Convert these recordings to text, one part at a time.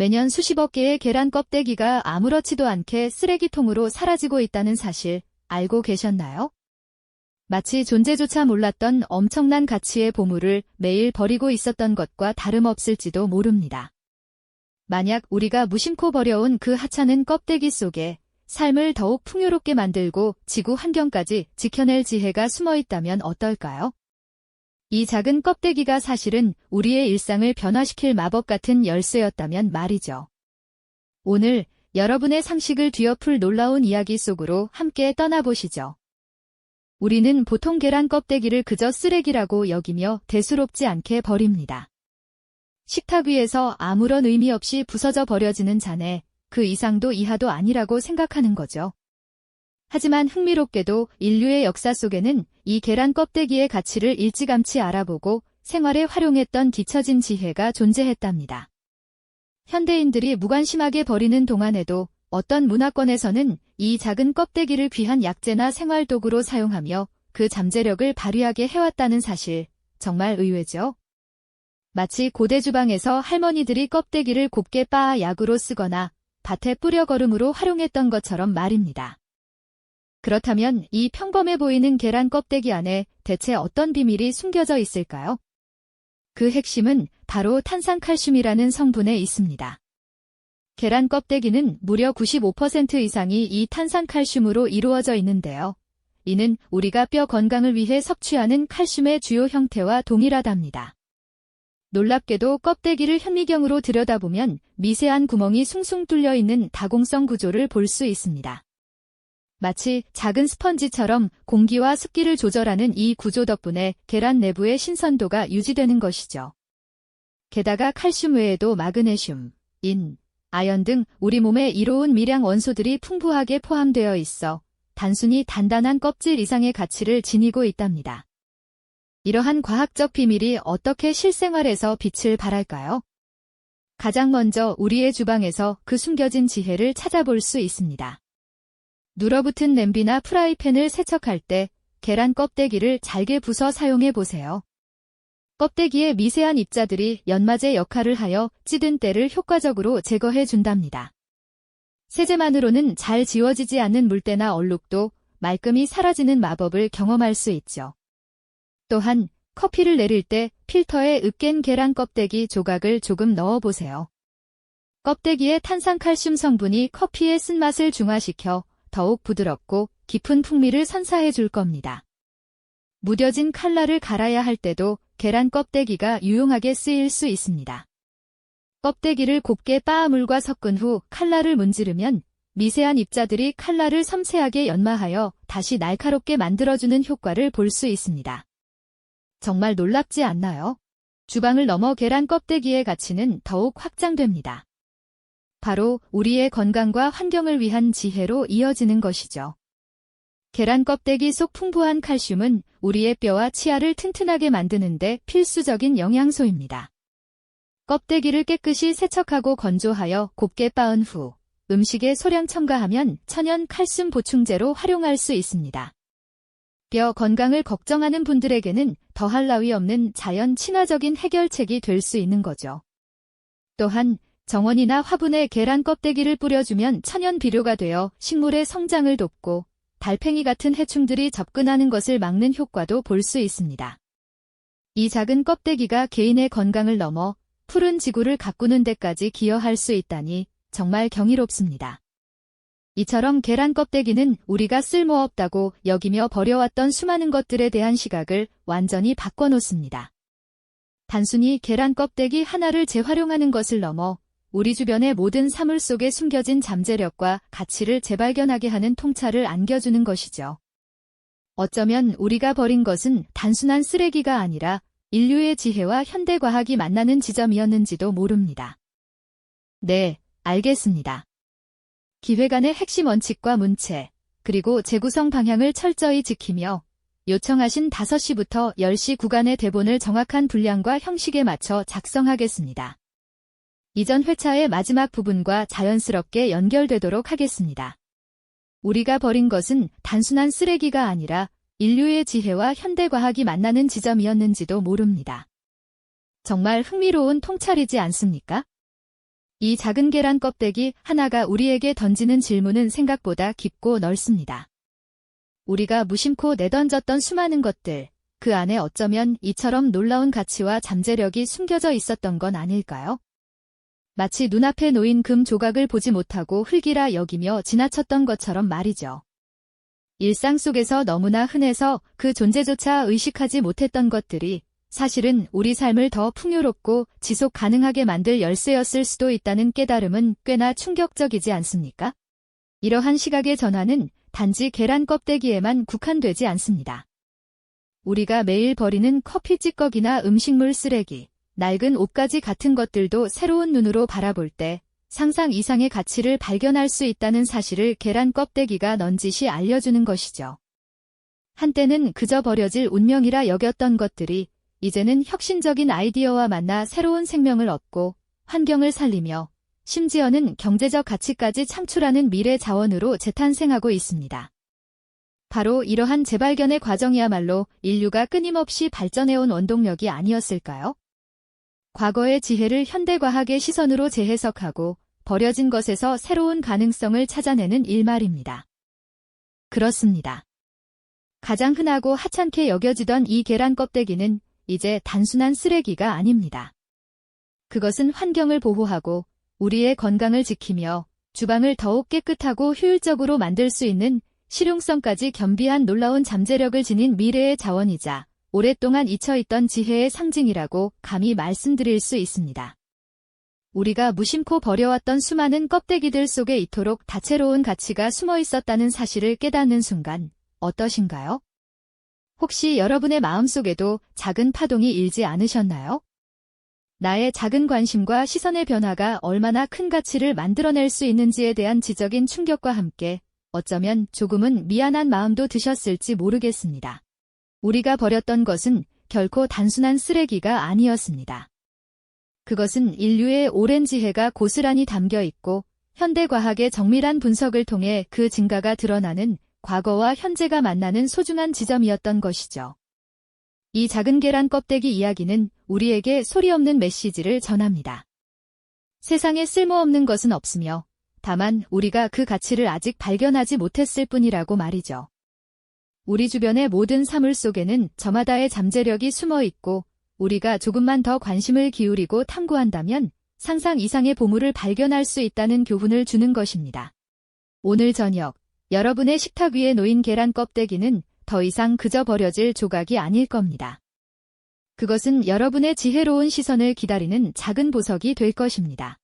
매년 수십억 개의 계란 껍데기가 아무렇지도 않게 쓰레기통으로 사라지고 있다는 사실 알고 계셨나요? 마치 존재조차 몰랐던 엄청난 가치의 보물을 매일 버리고 있었던 것과 다름없을지도 모릅니다. 만약 우리가 무심코 버려온 그 하찮은 껍데기 속에 삶을 더욱 풍요롭게 만들고 지구 환경까지 지켜낼 지혜가 숨어 있다면 어떨까요? 이 작은 껍데기가 사실은 우리의 일상을 변화시킬 마법 같은 열쇠였다면 말이죠. 오늘 여러분의 상식을 뒤엎을 놀라운 이야기 속으로 함께 떠나보시죠. 우리는 보통 계란 껍데기를 그저 쓰레기라고 여기며 대수롭지 않게 버립니다. 식탁 위에서 아무런 의미 없이 부서져 버려지는 잔에 그 이상도 이하도 아니라고 생각하는 거죠. 하지만 흥미롭게도 인류의 역사 속에는 이 계란 껍데기의 가치를 일찌감치 알아보고 생활에 활용했던 뒤처진 지혜가 존재했답니다. 현대인들이 무관심하게 버리는 동안에도 어떤 문화권에서는 이 작은 껍데기를 귀한 약재나 생활도구로 사용하며 그 잠재력을 발휘하게 해왔다는 사실, 정말 의외죠. 마치 고대 주방에서 할머니들이 껍데기를 곱게 빻아 약으로 쓰거나 밭에 뿌려 거름으로 활용했던 것처럼 말입니다. 그렇다면 이 평범해 보이는 계란 껍데기 안에 대체 어떤 비밀이 숨겨져 있을까요? 그 핵심은 바로 탄산칼슘이라는 성분에 있습니다. 계란 껍데기는 무려 95% 이상이 이 탄산칼슘으로 이루어져 있는데요. 이는 우리가 뼈 건강을 위해 섭취하는 칼슘의 주요 형태와 동일하답니다. 놀랍게도 껍데기를 현미경으로 들여다보면 미세한 구멍이 숭숭 뚫려 있는 다공성 구조를 볼 수 있습니다. 마치 작은 스펀지처럼 공기와 습기를 조절하는 이 구조 덕분에 계란 내부의 신선도가 유지되는 것이죠. 게다가 칼슘 외에도 마그네슘, 인, 아연 등 우리 몸에 이로운 미량 원소들이 풍부하게 포함되어 있어 단순히 단단한 껍질 이상의 가치를 지니고 있답니다. 이러한 과학적 비밀이 어떻게 실생활에서 빛을 발할까요? 가장 먼저 우리의 주방에서 그 숨겨진 지혜를 찾아볼 수 있습니다. 눌어붙은 냄비나 프라이팬을 세척할 때 계란 껍데기를 잘게 부숴 사용해 보세요. 껍데기의 미세한 입자들이 연마제 역할을 하여 찌든 때를 효과적으로 제거해 준답니다. 세제만으로는 잘 지워지지 않는 물때나 얼룩도 말끔히 사라지는 마법을 경험할 수 있죠. 또한 커피를 내릴 때 필터에 으깬 계란 껍데기 조각을 조금 넣어보세요. 껍데기의 탄산칼슘 성분이 커피의 쓴맛을 중화시켜 더욱 부드럽고 깊은 풍미를 선사해 줄 겁니다. 무뎌진 칼날을 갈아야 할 때도 계란 껍데기가 유용하게 쓰일 수 있습니다. 껍데기를 곱게 빻아 물과 섞은 후 칼날을 문지르면 미세한 입자들이 칼날을 섬세하게 연마하여 다시 날카롭게 만들어주는 효과를 볼 수 있습니다. 정말 놀랍지 않나요? 주방을 넘어 계란 껍데기의 가치는 더욱 확장됩니다. 바로 우리의 건강과 환경을 위한 지혜로 이어지는 것이죠. 계란 껍데기 속 풍부한 칼슘은 우리의 뼈와 치아를 튼튼하게 만드는 데 필수적인 영양소입니다. 껍데기를 깨끗이 세척하고 건조하여 곱게 빻은 후 음식에 소량 첨가하면 천연 칼슘 보충제로 활용할 수 있습니다. 뼈 건강을 걱정하는 분들에게는 더할 나위 없는 자연 친화적인 해결책이 될 수 있는 거죠. 또한 정원이나 화분에 계란 껍데기를 뿌려주면 천연 비료가 되어 식물의 성장을 돕고 달팽이 같은 해충들이 접근하는 것을 막는 효과도 볼 수 있습니다. 이 작은 껍데기가 개인의 건강을 넘어 푸른 지구를 가꾸는 데까지 기여할 수 있다니 정말 경이롭습니다. 이처럼 계란 껍데기는 우리가 쓸모없다고 여기며 버려왔던 수많은 것들에 대한 시각을 완전히 바꿔놓습니다. 단순히 계란 껍데기 하나를 재활용하는 것을 넘어 우리 주변의 모든 사물 속에 숨겨진 잠재력과 가치를 재발견하게 하는 통찰을 안겨주는 것이죠. 어쩌면 우리가 버린 것은 단순한 쓰레기가 아니라 인류의 지혜와 현대과학이 만나는 지점이었는지도 모릅니다. 네, 알겠습니다. 기획안의 핵심 원칙과 문체, 그리고 재구성 방향을 철저히 지키며 요청하신 5시부터 10시 구간의 대본을 정확한 분량과 형식에 맞춰 작성하겠습니다. 이전 회차의 마지막 부분과 자연스럽게 연결되도록 하겠습니다. 우리가 버린 것은 단순한 쓰레기가 아니라 인류의 지혜와 현대과학이 만나는 지점이었는지도 모릅니다. 정말 흥미로운 통찰이지 않습니까? 이 작은 계란 껍데기 하나가 우리에게 던지는 질문은 생각보다 깊고 넓습니다. 우리가 무심코 내던졌던 수많은 것들, 그 안에 어쩌면 이처럼 놀라운 가치와 잠재력이 숨겨져 있었던 건 아닐까요? 마치 눈앞에 놓인 금 조각을 보지 못하고 흙이라 여기며 지나쳤던 것처럼 말이죠. 일상 속에서 너무나 흔해서 그 존재조차 의식하지 못했던 것들이 사실은 우리 삶을 더 풍요롭고 지속 가능하게 만들 열쇠였을 수도 있다는 깨달음은 꽤나 충격적이지 않습니까? 이러한 시각의 전환은 단지 계란 껍데기에만 국한되지 않습니다. 우리가 매일 버리는 커피 찌꺼기나 음식물 쓰레기, 낡은 옷가지 같은 것들도 새로운 눈으로 바라볼 때 상상 이상의 가치를 발견할 수 있다는 사실을 계란 껍데기가 넌지시 알려주는 것이죠. 한때는 그저 버려질 운명이라 여겼던 것들이 이제는 혁신적인 아이디어와 만나 새로운 생명을 얻고 환경을 살리며 심지어는 경제적 가치까지 창출하는 미래 자원으로 재탄생하고 있습니다. 바로 이러한 재발견의 과정이야말로 인류가 끊임없이 발전해온 원동력이 아니었을까요? 과거의 지혜를 현대과학의 시선으로 재해석하고 버려진 것에서 새로운 가능성을 찾아내는 일말입니다. 그렇습니다. 가장 흔하고 하찮게 여겨지던 이 계란 껍데기는 이제 단순한 쓰레기가 아닙니다. 그것은 환경을 보호하고 우리의 건강을 지키며 주방을 더욱 깨끗하고 효율적으로 만들 수 있는 실용성까지 겸비한 놀라운 잠재력을 지닌 미래의 자원이자 오랫동안 잊혀있던 지혜의 상징이라고 감히 말씀드릴 수 있습니다. 우리가 무심코 버려왔던 수많은 껍데기들 속에 이토록 다채로운 가치가 숨어 있었다는 사실을 깨닫는 순간 어떠신가요? 혹시 여러분의 마음속에도 작은 파동이 일지 않으셨나요? 나의 작은 관심과 시선의 변화가 얼마나 큰 가치를 만들어낼 수 있는지에 대한 지적인 충격과 함께 어쩌면 조금은 미안한 마음도 드셨을지 모르겠습니다. 우리가 버렸던 것은 결코 단순한 쓰레기가 아니었습니다. 그것은 인류의 오랜 지혜가 고스란히 담겨 있고 현대과학의 정밀한 분석을 통해 그 증가가 드러나는 과거와 현재가 만나는 소중한 지점이었던 것이죠. 이 작은 계란 껍데기 이야기는 우리에게 소리 없는 메시지를 전합니다. 세상에 쓸모없는 것은 없으며 다만 우리가 그 가치를 아직 발견하지 못했을 뿐이라고 말이죠. 우리 주변의 모든 사물 속에는 저마다의 잠재력이 숨어 있고 우리가 조금만 더 관심을 기울이고 탐구한다면 상상 이상의 보물을 발견할 수 있다는 교훈을 주는 것입니다. 오늘 저녁 여러분의 식탁 위에 놓인 계란 껍데기는 더 이상 그저 버려질 조각이 아닐 겁니다. 그것은 여러분의 지혜로운 시선을 기다리는 작은 보석이 될 것입니다.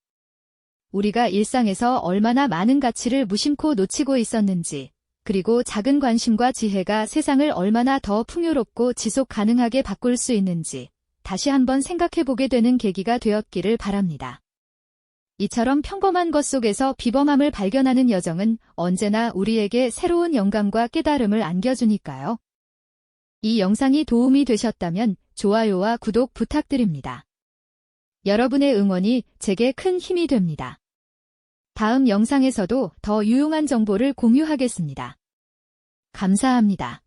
우리가 일상에서 얼마나 많은 가치를 무심코 놓치고 있었는지, 그리고 작은 관심과 지혜가 세상을 얼마나 더 풍요롭고 지속 가능하게 바꿀 수 있는지 다시 한번 생각해보게 되는 계기가 되었기를 바랍니다. 이처럼 평범한 것 속에서 비범함을 발견하는 여정은 언제나 우리에게 새로운 영감과 깨달음을 안겨주니까요. 이 영상이 도움이 되셨다면 좋아요와 구독 부탁드립니다. 여러분의 응원이 제게 큰 힘이 됩니다. 다음 영상에서도 더 유용한 정보를 공유하겠습니다. 감사합니다.